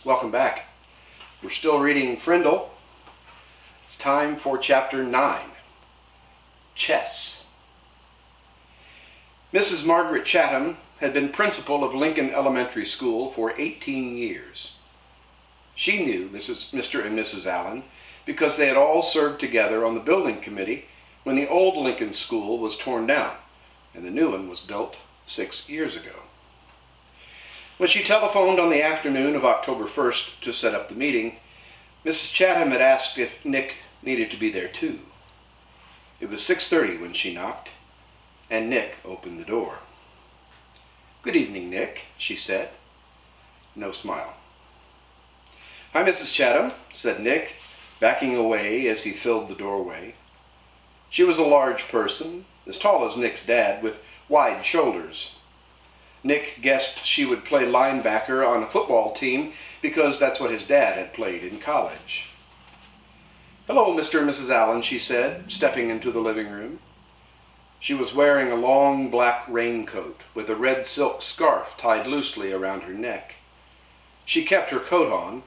Welcome back. We're still reading Frindle. It's time for Chapter 9, Chess. Mrs. Margaret Chatham had been principal of Lincoln Elementary School for 18 years. She knew Mr. and Mrs. Allen because they had all served together on the building committee when the old Lincoln School was torn down and the new one was built 6 years ago. When she telephoned on the afternoon of October 1st to set up the meeting, Mrs. Chatham had asked if Nick needed to be there too. It was 6:30 when she knocked, and Nick opened the door. "Good evening, Nick," she said. No smile. "Hi, Mrs. Chatham," said Nick, backing away as he filled the doorway. She was a large person, as tall as Nick's dad, with wide shoulders. Nick guessed she would play linebacker on a football team because that's what his dad had played in college. "Hello, Mr. and Mrs. Allen," she said, stepping into the living room. She was wearing a long black raincoat with a red silk scarf tied loosely around her neck. She kept her coat on,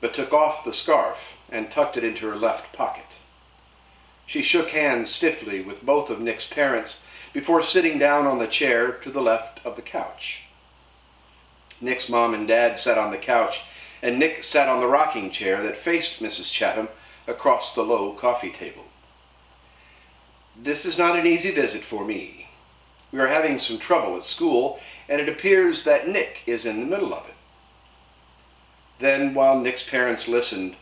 but took off the scarf and tucked it into her left pocket. She shook hands stiffly with both of Nick's parents before sitting down on the chair to the left of the couch. Nick's mom and dad sat on the couch, and Nick sat on the rocking chair that faced Mrs. Chatham across the low coffee table. "This is not an easy visit for me. We are having some trouble at school, and it appears that Nick is in the middle of it." Then, while Nick's parents listened,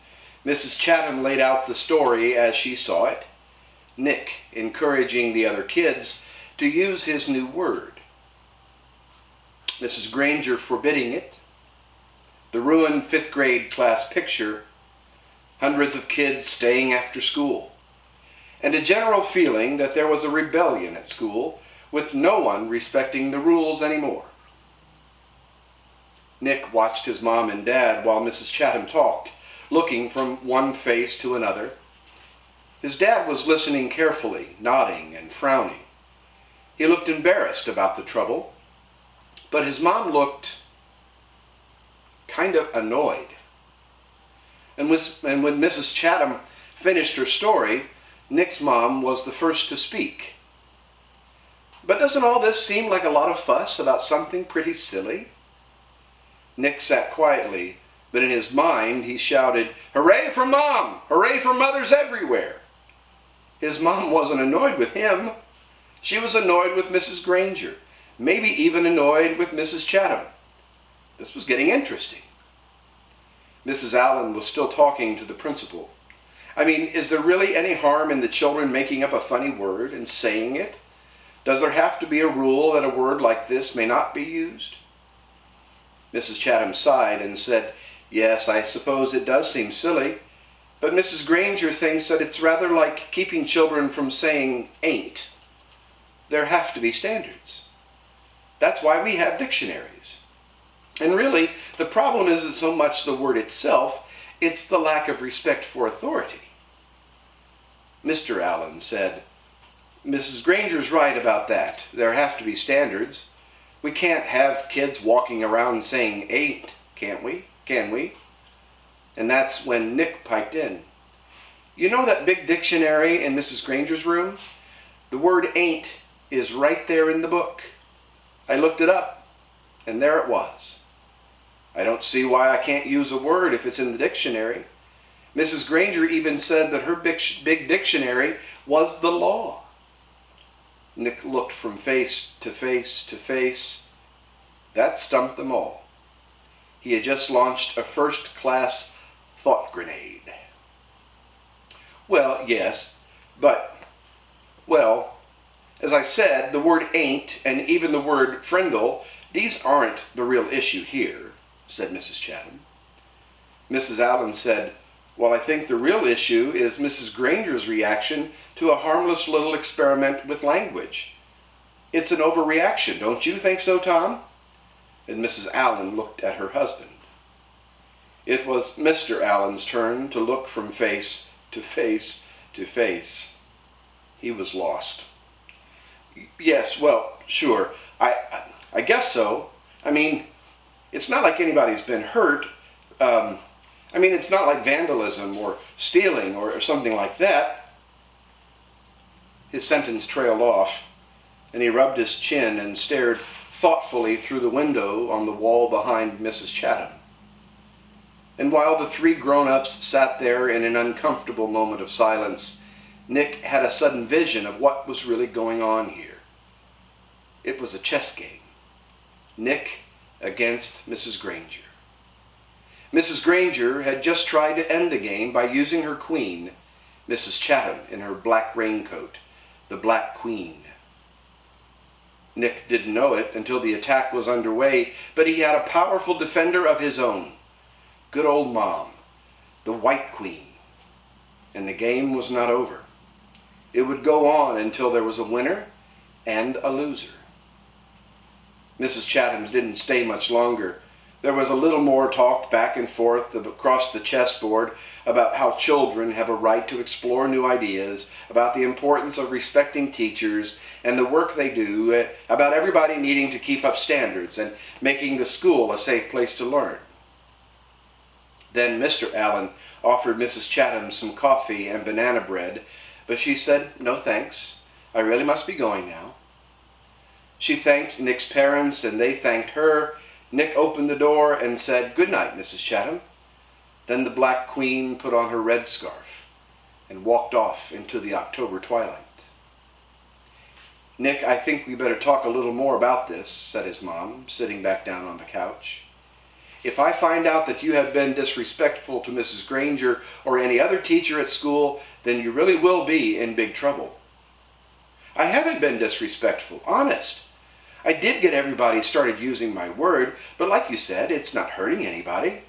Mrs. Chatham laid out the story as she saw it, Nick encouraging the other kids to use his new word, Mrs. Granger forbidding it, the ruined 5th grade class picture, hundreds of kids staying after school, and a general feeling that there was a rebellion at school with no one respecting the rules anymore. Nick watched his mom and dad while Mrs. Chatham talked, looking from one face to another. His dad was listening carefully, nodding and frowning. He looked embarrassed about the trouble, but his mom looked kind of annoyed. And when Mrs. Chatham finished her story, Nick's mom was the first to speak. "But doesn't all this seem like a lot of fuss about something pretty silly?" Nick sat quietly, but in his mind he shouted, "Hooray for Mom! Hooray for mothers everywhere!" His mom wasn't annoyed with him. She was annoyed with Mrs. Granger, maybe even annoyed with Mrs. Chatham. This was getting interesting. Mrs. Allen was still talking to the principal. "I mean, is there really any harm in the children making up a funny word and saying it? Does there have to be a rule that a word like this may not be used?" Mrs. Chatham sighed and said, "Yes, I suppose it does seem silly, but Mrs. Granger thinks that it's rather like keeping children from saying ain't. There have to be standards. That's why we have dictionaries. And really, the problem isn't so much the word itself, it's the lack of respect for authority." Mr. Allen said, "Mrs. Granger's right about that. There have to be standards. We can't have kids walking around saying ain't, can't we? Can we?" And that's when Nick piped in. "You know that big dictionary in Mrs. Granger's room? The word ain't is right there in the book. I looked it up, and there it was. I don't see why I can't use a word if it's in the dictionary. Mrs. Granger even said that her big dictionary was the law." Nick looked from face to face to face. That stumped them all. He had just launched a first-class thought grenade. "Well, yes, but, well, as I said, the word ain't and even the word frindle, these aren't the real issue here," said Mrs. Chatham. Mrs. Allen said, "Well, I think the real issue is Mrs. Granger's reaction to a harmless little experiment with language. It's an overreaction, don't you think so, Tom?" And Mrs. Allen looked at her husband. It was Mr. Allen's turn to look from face to face to face. He was lost. "Yes, well, sure. I guess so. I mean, it's not like anybody's been hurt. It's not like vandalism or stealing or something like that. His sentence trailed off, and he rubbed his chin and stared thoughtfully through the window on the wall behind Mrs. Chatham. And while the three grown-ups sat there in an uncomfortable moment of silence, Nick had a sudden vision of what was really going on here. It was a chess game. Nick against Mrs. Granger. Mrs. Granger had just tried to end the game by using her queen, Mrs. Chatham, in her black raincoat, the Black Queen. Nick didn't know it until the attack was underway, but he had a powerful defender of his own. Good old Mom, the White Queen. And the game was not over. It would go on until there was a winner and a loser. Mrs. Chatham didn't stay much longer. There was a little more talk back and forth across the chessboard about how children have a right to explore new ideas, about the importance of respecting teachers and the work they do, about everybody needing to keep up standards and making the school a safe place to learn. Then Mr. Allen offered Mrs. Chatham some coffee and banana bread, but she said, "No thanks. I really must be going now." She thanked Nick's parents, and they thanked her. Nick opened the door and said, "Good night, Mrs. Chatham." Then the Black Queen put on her red scarf and walked off into the October twilight. "Nick, I think we better talk a little more about this," said his mom, sitting back down on the couch. "If I find out that you have been disrespectful to Mrs. Granger or any other teacher at school, then you really will be in big trouble." "I haven't been disrespectful, honest. I did get everybody started using my word, but like you said, it's not hurting anybody.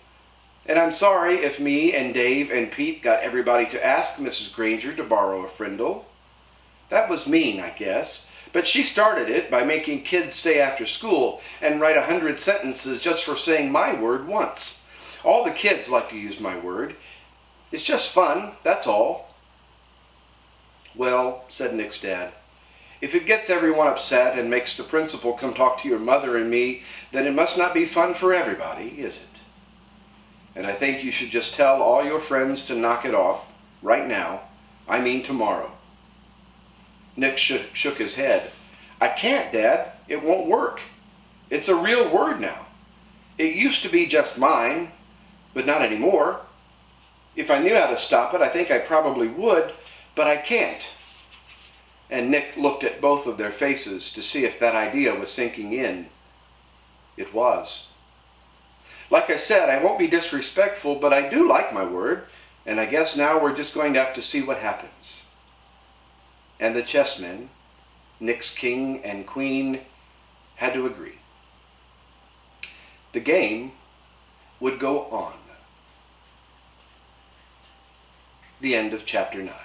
And I'm sorry if me and Dave and Pete got everybody to ask Mrs. Granger to borrow a Frindle. That was mean, I guess, but she started it by making kids stay after school and write 100 sentences just for saying my word once. All the kids like to use my word. It's just fun, that's all." "Well," said Nick's dad, "if it gets everyone upset and makes the principal come talk to your mother and me, then it must not be fun for everybody, is it? And I think you should just tell all your friends to knock it off, right now. I mean tomorrow." Nick shook his head. "I can't, Dad. It won't work. It's a real word now. It used to be just mine, but not anymore. If I knew how to stop it, I think I probably would, but I can't." And Nick looked at both of their faces to see if that idea was sinking in. It was. "Like I said, I won't be disrespectful, but I do like my word, and I guess now we're just going to have to see what happens." And the chessmen, Nick's king and queen, had to agree. The game would go on. The end of chapter 9.